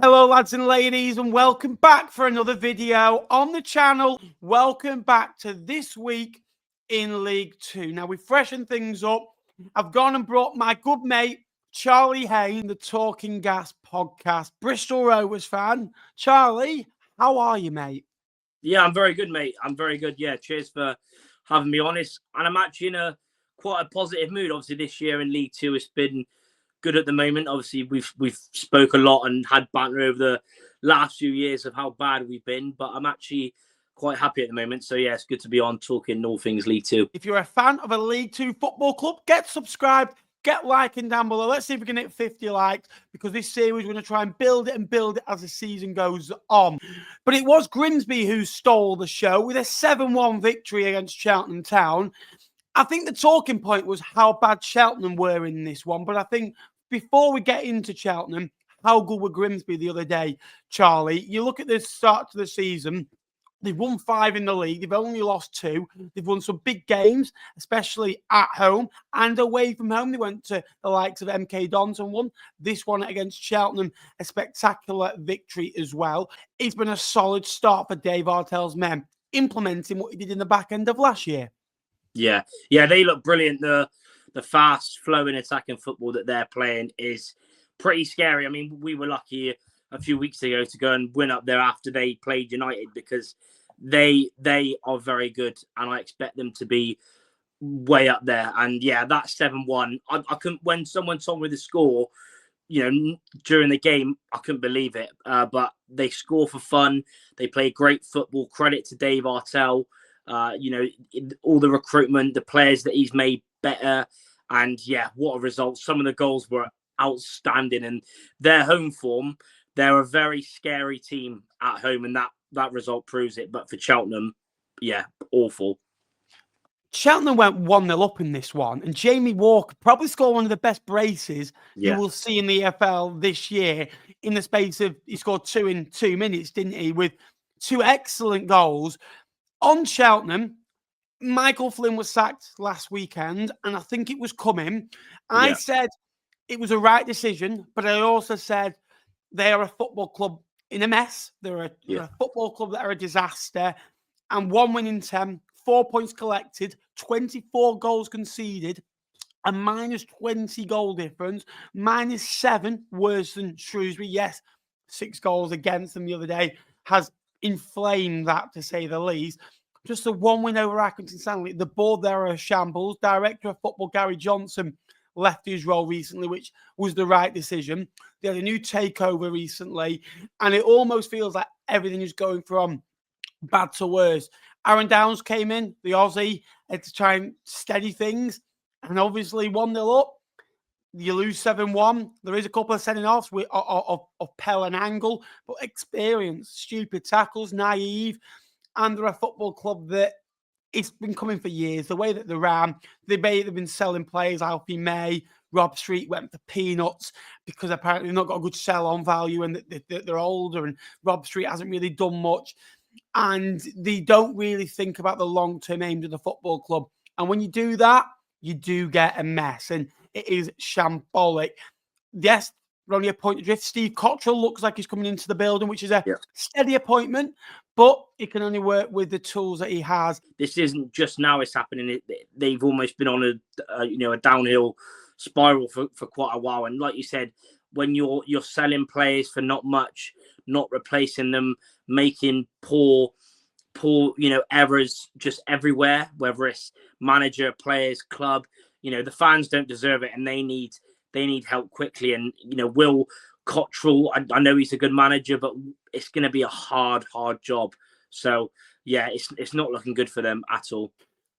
Hello lads and ladies, and welcome back for another video on the channel. Welcome back to this week in League 2. Now we've freshened things up. I've gone and brought my good mate Charlie Hayne, the Talking Gas podcast, Bristol Rovers fan. Charlie, how are you, mate? Yeah, I'm very good, mate. I'm very good. Yeah, cheers for having me on. And I'm actually in quite a positive mood. Obviously, this year in League 2 has been good at the moment. Obviously, we've spoke a lot and had banter over the last few years of how bad we've been, but I'm actually quite happy at the moment. So yeah, it's good to be on talking all things League 2. If you're a fan of a League 2 football club, get subscribed, get liking down below. Let's see if we can hit 50 likes, because this series we're going to try and build it as the season goes on. But it was Grimsby who stole the show with a 7-1 victory against Cheltenham Town. I think the talking point was how bad Cheltenham were in this one. But I think before we get into Cheltenham, how good were Grimsby the other day, Charlie? You look at the start to the season, they've won 5 in the league. They've only lost 2. They've won some big games, especially at home and away from home. They went to the likes of MK Dons and won. This one against Cheltenham, a spectacular victory as well. It's been a solid start for Dave Artell's men, implementing what he did in the back end of last year. Yeah, they look brilliant. The fast flowing attacking football that they're playing is pretty scary. I mean, we were lucky a few weeks ago to go and win up there after they played United, because they are very good, and I expect them to be way up there. And yeah, that 7-1, I couldn't, when someone told me the score, during the game, I couldn't believe it. But they score for fun. They play great football. Credit to Dave Artell. All the recruitment, the players that he's made better. And yeah, what a result. Some of the goals were outstanding, and their home form, they're a very scary team at home, and that result proves it. But for Cheltenham, yeah, awful. Cheltenham went 1-0 up in this one, and Jamie Walker probably scored one of the best braces you will see in the EFL this year. In the space of, he scored 2 in 2 minutes, didn't he? With 2 excellent goals. On Cheltenham, Michael Flynn was sacked last weekend, and I think it was coming. I said it was a right decision, but I also said they are a football club in a mess. They're a football club that are a disaster. And 1 win in 10, 4 points collected, 24 goals conceded, a minus 20 goal difference, minus 7 worse than Shrewsbury. Yes, 6 goals against them the other day has inflamed that, to say the least. Just a 1 win over Accrington Stanley. The board there are a shambles. Director of football Gary Johnson left his role recently, which was the right decision. They had a new takeover recently, and it almost feels like everything is going from bad to worse. Aaron Downs came in, the Aussie, to try and steady things, and obviously 1-0 up. You lose 7-1. There is a couple of sending-offs of Pell and Angle, but experience, stupid tackles, naive, and they're a football club that it's been coming for years. The way that they ran, they've been selling players. Alfie May, Rob Street went for peanuts because apparently they've not got a good sell-on value, and they're older, and Rob Street hasn't really done much. And they don't really think about the long-term aims of the football club. And when you do that, you do get a mess, and it is shambolic. Yes, we're only a point adrift. Steve Cottrell looks like he's coming into the building, which is a steady appointment, but he can only work with the tools that he has. This isn't just now it's happening. They've almost been on a downhill spiral for quite a while. And like you said, when you're selling players for not much, not replacing them, making poor errors just everywhere, whether it's manager, players, club, the fans don't deserve it, and they need help quickly. And Will Cottrell, I know he's a good manager, but it's going to be a hard job. So yeah, it's not looking good for them at all.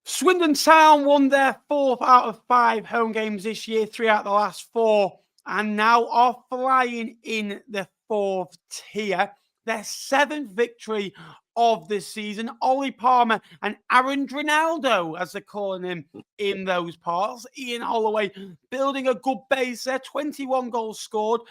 Swindon Town won their 4th out of 5 home games this year, 3 out of the last 4, and now are flying in the 4th tier. Their 7th victory of this season. Ollie Palmer and Aaron Drinaldo, as they're calling him in those parts. Ian Holloway building a good base there. 21 goals scored,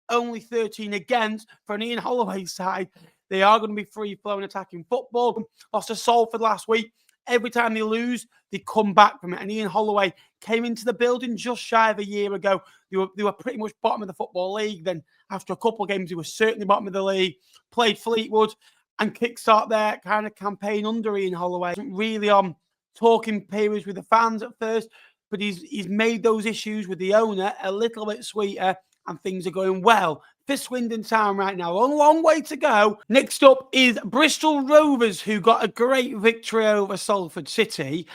only 13 against for an Ian Holloway side. They are going to be free-flowing attacking football. Lost to Salford last week. Every time they lose, they come back from it. And Ian Holloway came into the building just shy of a year ago. They were pretty much bottom of the Football League. Then after a couple of games, they were certainly bottom of the league, played Fleetwood and kickstart their kind of campaign under Ian Holloway. Really on talking periods with the fans at first, but he's made those issues with the owner a little bit sweeter, and things are going well for Swindon Town right now. A long way to go. Next up is Bristol Rovers, who got a great victory over Salford City.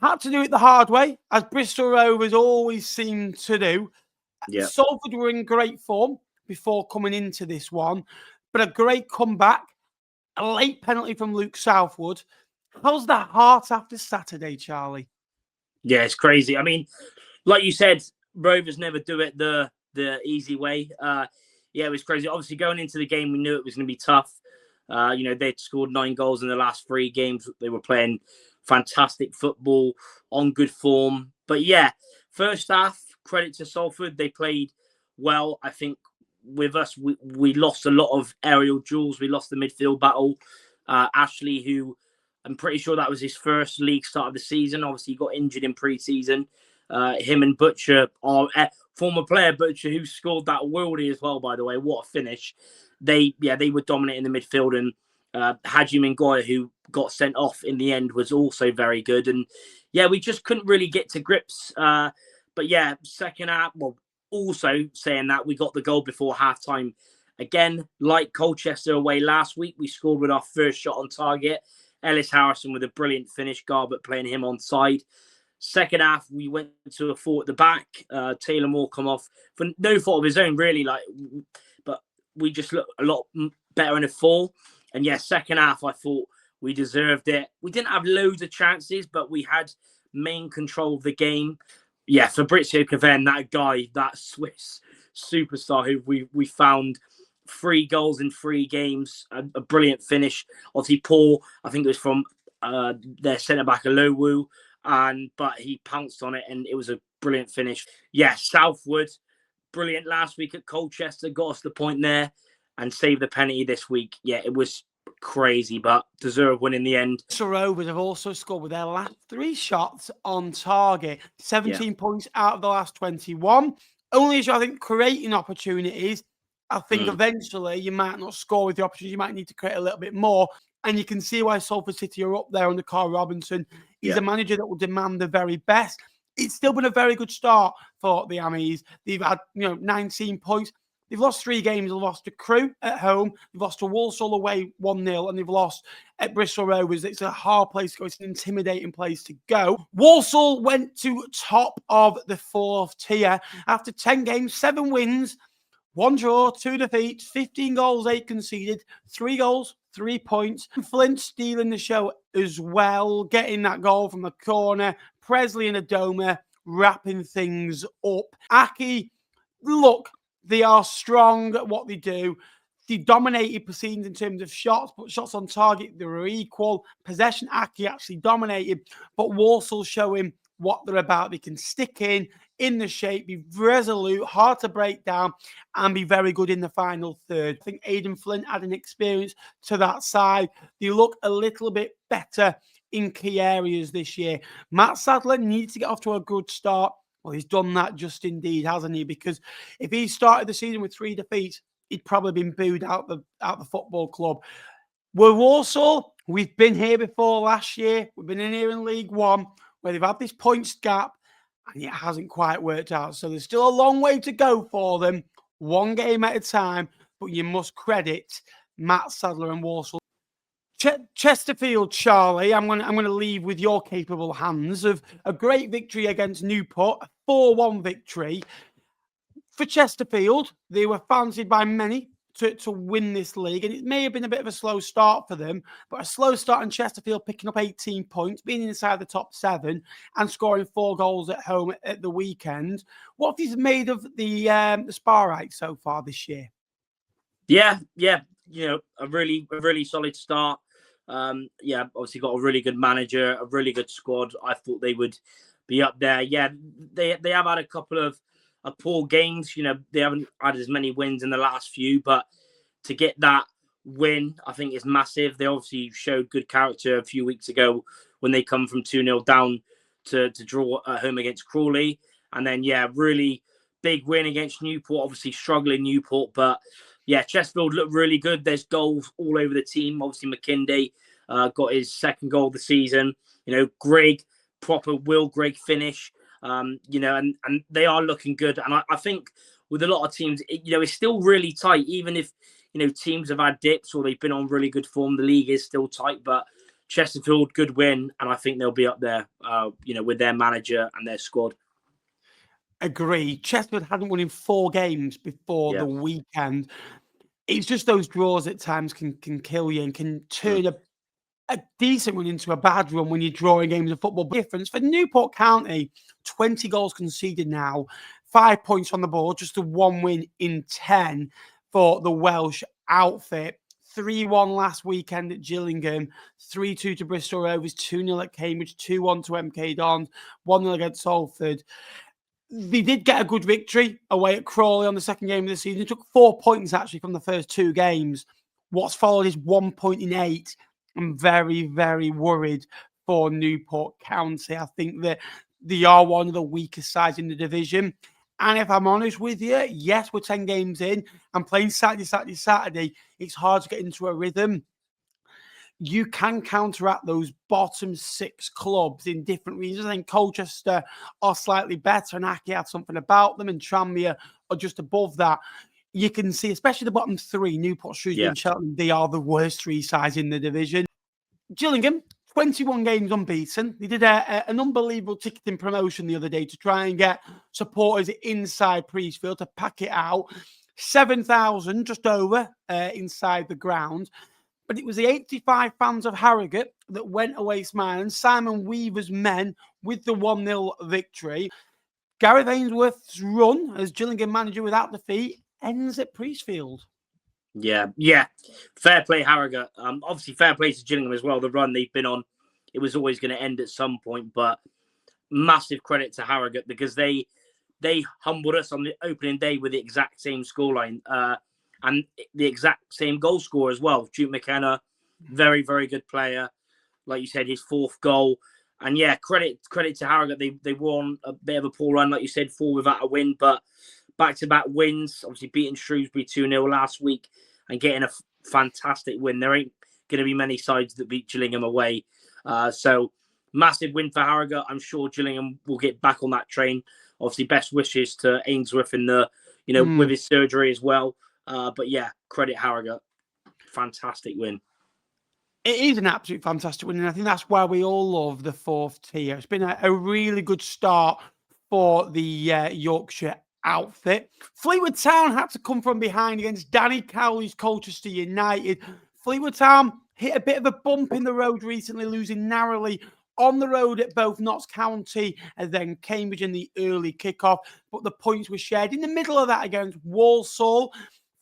Had to do it the hard way, as Bristol Rovers always seem to do. Yeah. Salford were in great form before coming into this one, but a great comeback, a late penalty from Luke Southwood. How's that heart after Saturday, Charlie? Yeah, it's crazy. I mean, like you said, Rovers never do it the easy way. Yeah, it was crazy. Obviously, going into the game, we knew it was going to be tough. They'd scored 9 goals in the last 3 games. They were playing fantastic football, on good form. But yeah, first half, credit to Salford. They played well. I think with us, we lost a lot of aerial duels. We lost the midfield battle. Ashley, who I'm pretty sure that was his first league start of the season. Obviously, he got injured in pre-season. Him and Butcher, our former player Butcher, who scored that worldie as well, by the way. What a finish. They were dominating the midfield. And Haji Mingoya, who got sent off in the end, was also very good. And yeah, we just couldn't really get to grips. But yeah, second half, well, also saying that, we got the goal before halftime. Again, like Colchester away last week, we scored with our first shot on target. Ellis Harrison with a brilliant finish, Garbutt playing him on side. Second half, we went to a 4 at the back. Taylor Moore come off for no fault of his own, really. But we just looked a lot better in a 4. And yeah, second half, I thought we deserved it. We didn't have loads of chances, but we had main control of the game. Yeah, Fabrizio Caven, that guy, that Swiss superstar who we found 3 goals in 3 games, a brilliant finish. Obviously, Paul, I think it was from their centre-back, Alowu, but he pounced on it, and it was a brilliant finish. Yeah, Southwood, brilliant last week at Colchester, got us the point there, and saved the penalty this week. Yeah, it was crazy, but deserved win in the end. So Rovers have also scored with their last 3 shots on target, 17 points out of the last 21. Only issue, I think, creating opportunities. I think eventually you might not score with the opportunities. You might need to create a little bit more. And you can see why Salford City are up there under Carl Robinson. He's a manager that will demand the very best. It's still been a very good start for the Ammies. They've had 19 points. They've lost 3 games. They've lost to Crewe at home. They've lost to Walsall away 1-0. And they've lost at Bristol Rovers. It's a hard place to go. It's an intimidating place to go. Walsall went to top of the 4th tier after 10 games, 7 wins, 1 draw, 2 defeats, 15 goals, 8 conceded, 3 goals, 3 points. Flint stealing the show as well, getting that goal from the corner. Presley and Adoma wrapping things up. Aki, look, they are strong at what they do. They dominated proceedings in terms of shots, but shots on target, they were equal. Possession, Aki actually dominated, but Walsall showing what they're about. They can stick in the shape, be resolute, hard to break down, and be very good in the final third. I think Aidan Flint had an experience to that side. They look a little bit better in key areas this year. Matt Sadler needs to get off to a good start. Well, he's done that just indeed, hasn't he? Because if he started the season with 3 defeats, he'd probably been booed out the football club. We're Walsall. We've been here before last year. We've been in here in League One, where they've had this points gap, and it hasn't quite worked out. So there's still a long way to go for them, 1 game at a time, but you must credit Matt Sadler and Walsall. Chesterfield, Charlie, I'm going to leave with your capable hands of a great victory against Newport, a 4-1 victory. For Chesterfield, they were fancied by many to win this league, and it may have been a bit of a slow start for them, but a slow start in Chesterfield picking up 18 points, being inside the top 7 and scoring 4 goals at home at the weekend. What have you made of the Sparite so far this year? Yeah, a really solid start. Obviously got a really good manager, a really good squad. I thought they would be up there. Yeah, they have had a couple of poor games. They haven't had as many wins in the last few, but to get that win, I think is massive. They obviously showed good character a few weeks ago when they come from 2-0 down to draw at home against Crawley. And then, really big win against Newport, obviously struggling Newport, but yeah, Chesterfield looked really good. There's goals all over the team. Obviously, McKinday got his second goal of the season. Grigg, proper Will Grigg finish. And they are looking good. And I think with a lot of teams, it's still really tight. Even if, teams have had dips or they've been on really good form, the league is still tight. But Chesterfield, good win. And I think they'll be up there, with their manager and their squad. Agree. Chesterfield hadn't won in 4 games before the weekend. It's just those draws at times can kill you and can turn a decent run into a bad run when you're drawing games of football. Difference for Newport County, 20 goals conceded now, 5 points on the board, just a 1 win in 10 for the Welsh outfit. 3-1 last weekend at Gillingham, 3-2 to Bristol Rovers, 2-0 at Cambridge, 2-1 to MK Dons, 1-0 against Salford. They did get a good victory away at Crawley on the second game of the season. They took 4 points actually from the first 2 games. What's followed is 1 point in 8. I'm very, very worried for Newport County. I think that they are one of the weakest sides in the division. And if I'm honest with you, yes, we're 10 games in and playing Saturday. It's hard to get into a rhythm. You can counteract those bottom 6 clubs in different regions. I think Colchester are slightly better and Aki had something about them, and Tranmere are just above that. You can see, especially the bottom 3, Newport, Shrewsbury and Cheltenham, they are the worst 3 sides in the division. Gillingham, 21 games unbeaten. They did an unbelievable ticketing promotion the other day to try and get supporters inside Priestfield to pack it out. 7,000, just over, inside the ground. But it was the 85 fans of Harrogate that went away smiling. Simon Weaver's men with the 1-0 victory. Gareth Ainsworth's run as Gillingham manager without defeat ends at Priestfield. Yeah. Fair play, Harrogate. Obviously, fair play to Gillingham as well. The run they've been on, it was always going to end at some point. But massive credit to Harrogate because they humbled us on the opening day with the exact same scoreline. And the exact same goal scorer as well. Duke McKenna, very, very good player. Like you said, his 4th goal. And yeah, credit to Harrogate. They were on a bit of a poor run, like you said, 4 without a win. But back-to-back wins, obviously beating Shrewsbury 2-0 last week and getting a fantastic win. There ain't going to be many sides that beat Gillingham away. So massive win for Harrogate. I'm sure Gillingham will get back on that train. Obviously, best wishes to Ainsworth in the, with his surgery as well. But yeah, credit Harrogate. Fantastic win. It is an absolute fantastic win, and I think that's why we all love the 4th tier. It's been a really good start for the Yorkshire outfit. Fleetwood Town had to come from behind against Danny Cowley's Colchester United. Fleetwood Town hit a bit of a bump in the road recently, losing narrowly on the road at both Notts County and then Cambridge in the early kickoff. But the points were shared in the middle of that against Walsall.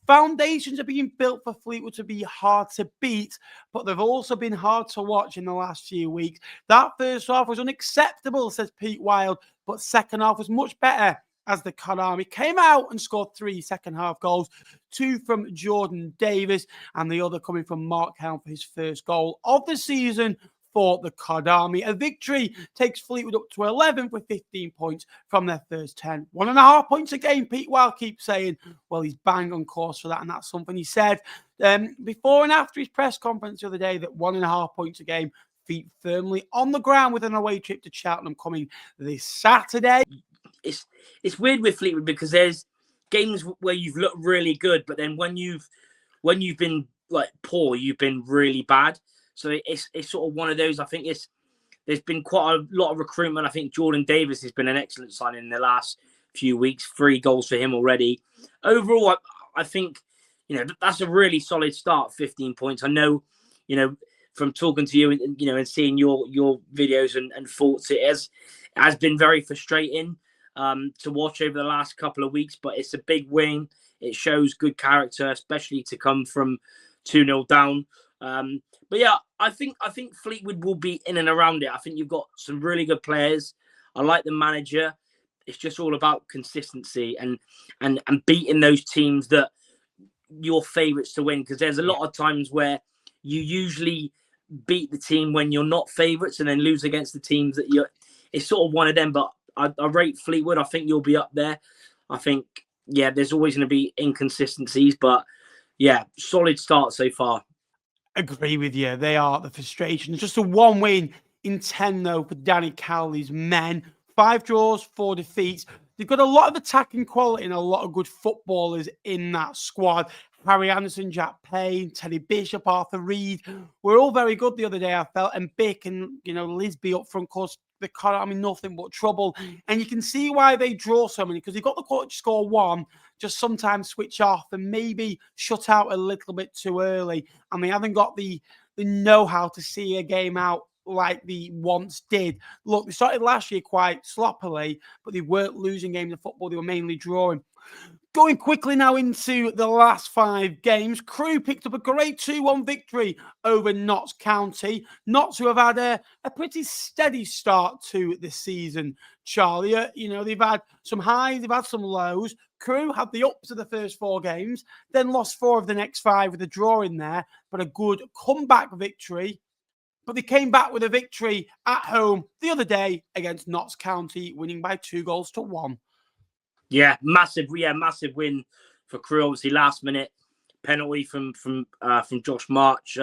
Foundations are being built for Fleetwood to be hard to beat, but they've also been hard to watch in the last few weeks. That first half was unacceptable, says Pete Wild, but second half was much better as the Cod Army came out and scored 3 second-half goals, 2 from Jordan Davis and the other coming from Mark Helm for his first goal of the season for the Cod Army. A victory takes Fleetwood up to 11th with 15 points from their first 10. 1.5 points a game, Pete Wild keeps saying. Well, he's bang on course for that, and that's something he said before and after his press conference the other day, that 1.5 points a game, feet firmly on the ground with an away trip to Cheltenham coming this Saturday. It's weird with Fleetwood because there's games where you've looked really good, but then when you've been like poor, you've been really bad. So it's sort of one of those. I think there's been quite a lot of recruitment. I think Jordan Davis has been an excellent signing in the last few weeks. 3 goals for him already. Overall, I think that's a really solid start. 15 points. I know, from talking to you and seeing your videos and thoughts, it has been very frustrating to watch over the last couple of weeks. But it's a big win. It shows good character, especially to come from 2-0 down. But yeah, I think Fleetwood will be in and around it. I think you've got some really good players. I like the manager. It's just all about consistency and beating those teams that you're favourites to win. Because there's a lot of times where you usually beat the team when you're not favourites and then lose against the teams that you're. It's sort of one of them. But I rate Fleetwood. I think you'll be up there. I think, yeah, there's always going to be inconsistencies, but yeah, solid start so far. Agree with you. They are the frustration. Just a 1 win in 10, though, for Danny Cowley's men. 5 draws, 4 defeats. They've got a lot of attacking quality and a lot of good footballers in that squad. Harry Anderson, Jack Payne, Teddy Bishop, Arthur Reed were all very good the other day, I felt. And Bick and, Lisby up front, of course, they can't nothing but trouble. And you can see why they draw so many, because they've got the quality to score 1, just sometimes switch off and maybe shut out a little bit too early. And they haven't got the know-how to see a game out like they once did. Look, they started last year quite sloppily, but they weren't losing games of football. They were mainly drawing. Going quickly now into the last 5 games, Crewe picked up a great 2-1 victory over Notts County. Notts, who have had a pretty steady start to the season, Charlie. They've had some highs, they've had some lows. Crewe had the ups of the first 4 games, then lost 4 of the next 5 with a draw in there, but a good comeback victory. But they came back with a victory at home the other day against Notts County, winning by 2-1. Yeah, massive win for Crewe. Obviously, last minute penalty from Josh March.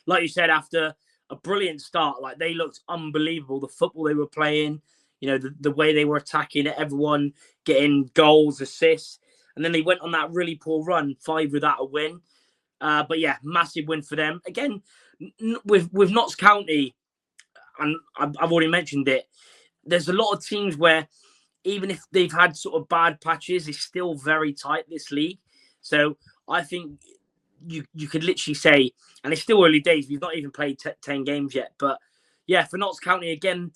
Like you said, after a brilliant start, like they looked unbelievable. The football they were playing, the way they were attacking it, everyone getting goals, assists, and then they went on that really poor run, 5 without a win. But yeah, massive win for them. Again, with Notts County, and I've already mentioned it. There's a lot of teams where, even if they've had sort of bad patches, it's still very tight, this league. So I think you could literally say, and it's still early days, we've not even played 10 games yet. But yeah, for Notts County, again,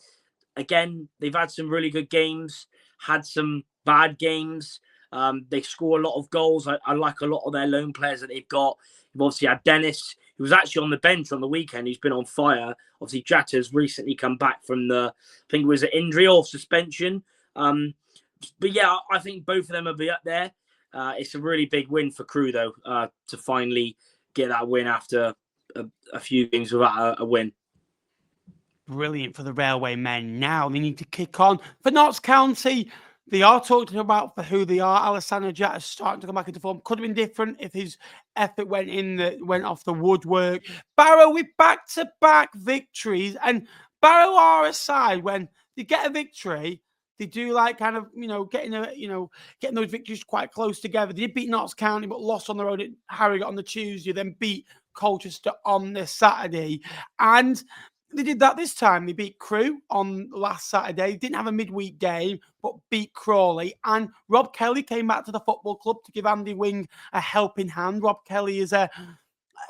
they've had some really good games, had some bad games. They score a lot of goals. I like a lot of their loan players that they've got. You've obviously had Dennis, who was actually on the bench on the weekend. He's been on fire. Obviously, Jatta's recently come back from I think it was an injury or suspension. But yeah, I think both of them will be up there. It's a really big win for Crewe, though, to finally get that win after a few games without a win. Brilliant for the Railway men. Now they need to kick on. For Notts County, they are talking about for who they are. Alessandro Jatta is starting to come back into form. Could have been different if his effort went off the woodwork. Barrow with back-to-back victories. And Barrow are a side when they get a victory, they do like kind of, getting those victories quite close together. They did beat Notts County, but lost on the road at Harrogate on the Tuesday, then beat Colchester on the Saturday. And they did that this time. They beat Crewe on last Saturday. Didn't have a midweek game, but beat Crawley. And Rob Kelly came back to the football club to give Andy Wing a helping hand. Rob Kelly is a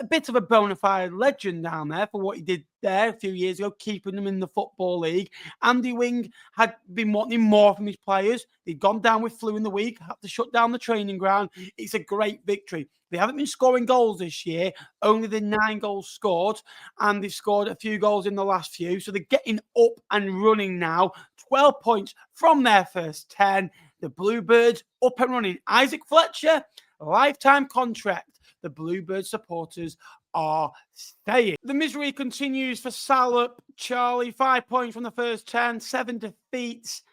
bit of a bona fide legend down there for what he did there a few years ago, keeping them in the Football League. Andy Wing had been wanting more from his players. They'd gone down with flu in the week, had to shut down the training ground. It's a great victory. They haven't been scoring goals this year, only the 9 goals scored, and they've scored a few goals in the last few. So they're getting up and running now. 12 points from their first 10. The Bluebirds up and running. Isaac Fletcher, lifetime contract. The Bluebird supporters are staying. The misery continues for Salop. Charlie, 5 points from the first 10, 7 defeats.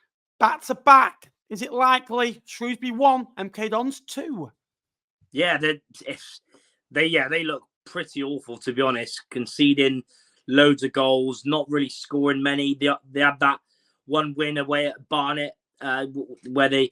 Back to back. Is it likely? Shrewsbury 1, MK Dons 2. Yeah, they look pretty awful, to be honest. Conceding loads of goals, not really scoring many. They had that 1 win away at Barnet, where they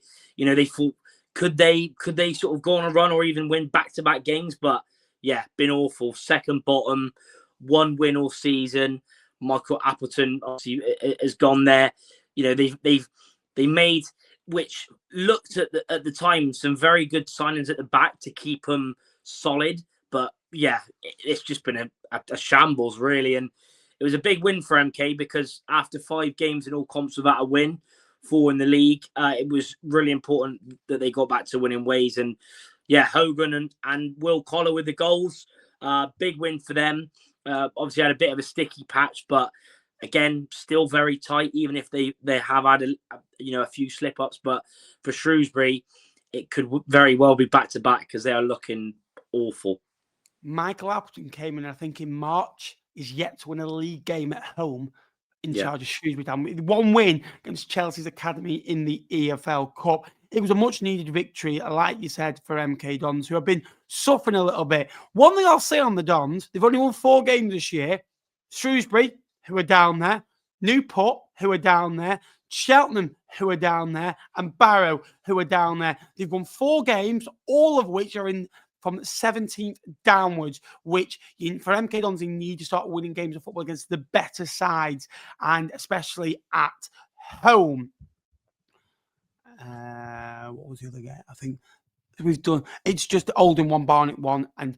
thought, could they sort of go on a run or even win back-to-back games? But yeah, been awful. Second bottom, 1 win all season. Michael Appleton obviously has gone there. They made, which looked at the time, some very good signings at the back to keep them solid. But yeah, it's just been a shambles, really. And it was a big win for MK because after 5 games in all comps without a win, 4 in the league, it was really important that they got back to winning ways. And yeah, Hogan and Will Collar with the goals. Big win for them. Obviously had a bit of a sticky patch, but again, still very tight, even if they have had a few slip-ups. But for Shrewsbury, it could very well be back-to-back because they are looking awful. Michael Appleton came in, I think, in March. Is yet to win a league game at home in charge of Shrewsbury Town. 1 win against Chelsea's Academy in the EFL Cup. It was a much-needed victory, like you said, for MK Dons, who have been suffering a little bit. One thing I'll say on the Dons, they've only won 4 games this year. Shrewsbury, who are down there, Newport, who are down there, Cheltenham, who are down there, and Barrow, who are down there. They've won 4 games, all of which are in from 17th downwards, which for MK Dons, you need to start winning games of football against the better sides, and especially at home. What was the other game? I think we've done. It's just Oldham 1, Barnet 1, and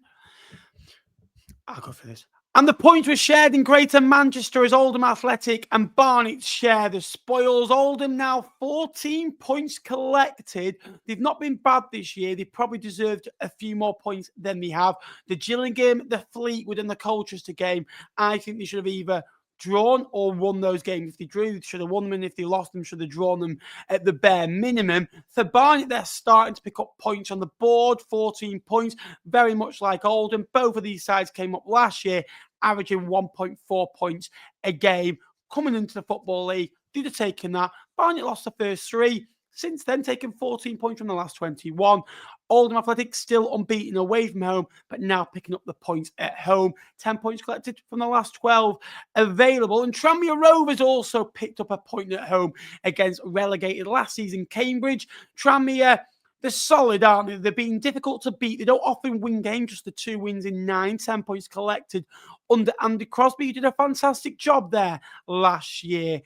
I'll go for this. And the points were shared in Greater Manchester as Oldham Athletic and Barnet share the spoils. Oldham now 14 points collected. They've not been bad this year. They probably deserved a few more points than they have. The Gillingham, the Fleetwood and the Colchester game, I think they should have either drawn or won those games. If they drew, they should have won them, and if they lost them, should have drawn them at the bare minimum. For Barnet, they're starting to pick up points on the board, 14 points, very much like Oldham. Both of these sides came up last year, averaging 1.4 points a game. Coming into the Football League, they'd have taken that. Barnet lost the first 3. Since then, taken 14 points from the last 21. Oldham Athletic still unbeaten away from home, but now picking up the points at home. 10 points collected from the last 12 available. And Tranmere Rovers also picked up a point at home against relegated last season Cambridge. Tranmere, they're solid, aren't they? They're being difficult to beat. They don't often win games, just the 2 wins in 9, 10 points collected under Andy Crosby, who did a fantastic job there last year.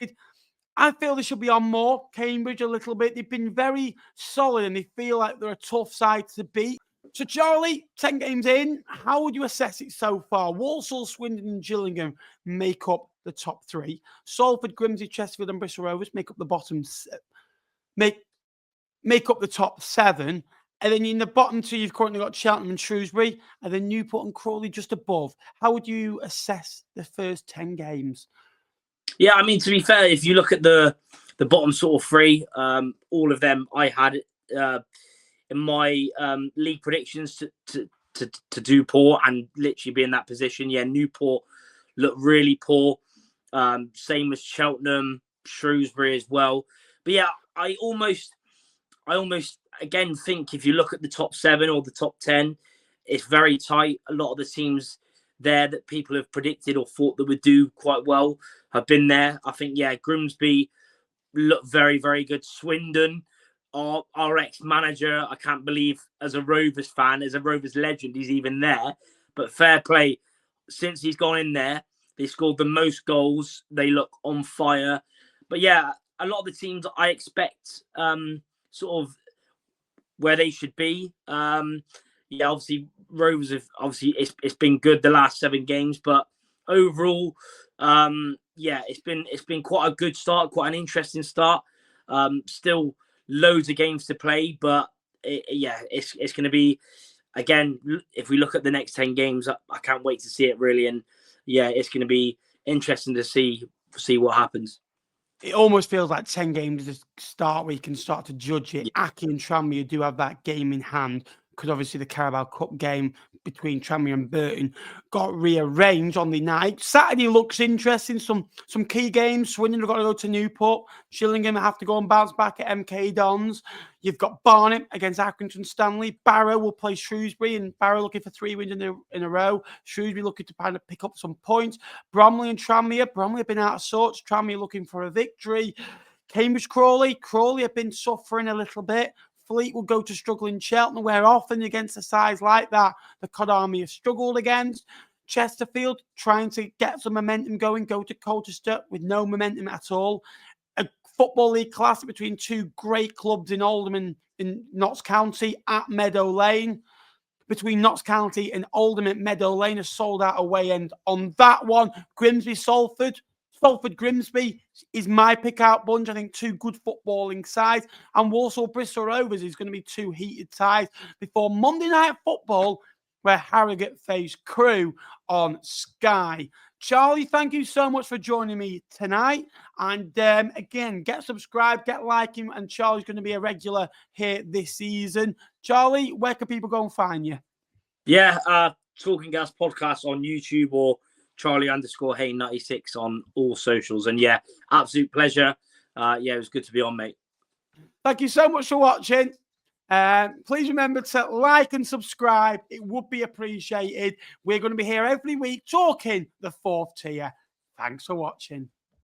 I feel they should be on more. Cambridge a little bit. They've been very solid and they feel like they're a tough side to beat. So, Charlie, 10 games in, how would you assess it so far? Walsall, Swindon and Gillingham make up the top 3. Salford, Grimsby, Chesterfield and Bristol Rovers make up the bottom, make up the top 7. And then in the bottom 2, you've currently got Cheltenham and Shrewsbury, and then Newport and Crawley just above. How would you assess the first 10 games? Yeah, I mean, to be fair, if you look at the bottom sort of 3, all of them I had in my league predictions to do poor and literally be in that position. Yeah, Newport looked really poor. Same as Cheltenham, Shrewsbury as well. But yeah, I almost again think if you look at the top 7 or the top 10, it's very tight. A lot of the teams there that people have predicted or thought that would do quite well have been there. I think, yeah, Grimsby looked very, very good. Swindon, our ex-manager, I can't believe, as a Rovers fan, as a Rovers legend, he's even there. But fair play, since he's gone in there, they scored the most goals. They look on fire. But yeah, a lot of the teams I expect sort of where they should be. Yeah, obviously Rovers have it's been good the last 7 games, but overall, yeah, it's been quite a good start, quite an interesting start. Still loads of games to play, but it's going to be, again, if we look at the next 10 games, I can't wait to see it really, and yeah, it's going to be interesting to see what happens. It almost feels like 10 games is a start where you can start to judge it. Yeah. Aki and Tranmere do have that game in hand, because obviously the Carabao Cup game between Tranmere and Burton got rearranged on the night. Saturday looks interesting. Some key games. Swindon have got to go to Newport. Gillingham have to go and bounce back at MK Dons. You've got Barnet against Accrington Stanley. Barrow will play Shrewsbury, and Barrow looking for 3 wins in a row. Shrewsbury looking to kind of pick up some points. Bromley and Tranmere. Bromley have been out of sorts. Tranmere looking for a victory. Cambridge Crawley. Crawley have been suffering a little bit. Fleetwood go to struggling Cheltenham, where often against a size like that, the Cod Army have struggled against. Chesterfield trying to get some momentum going, go to Colchester with no momentum at all. A Football League classic between 2 great clubs in Oldham and in Notts County at Meadow Lane. Between Notts County and Oldham at Meadow Lane, a sold out away end on that one. Grimsby Salford. Salford Grimsby is my pick out bunch. I think 2 good footballing sides. And Walsall Bristol Rovers is going to be 2 heated sides before Monday Night Football, where Harrogate face Crewe on Sky. Charlie, thank you so much for joining me tonight. And again, get subscribed, get liking, and Charlie's going to be a regular here this season. Charlie, where can people go and find you? Yeah, Talking Gas Podcast on YouTube or Charlie_Hay96 on all socials. And yeah, absolute pleasure. Yeah, it was good to be on, mate. Thank you so much for watching. Please remember to like and subscribe. It would be appreciated. We're going to be here every week talking the 4th tier. Thanks for watching.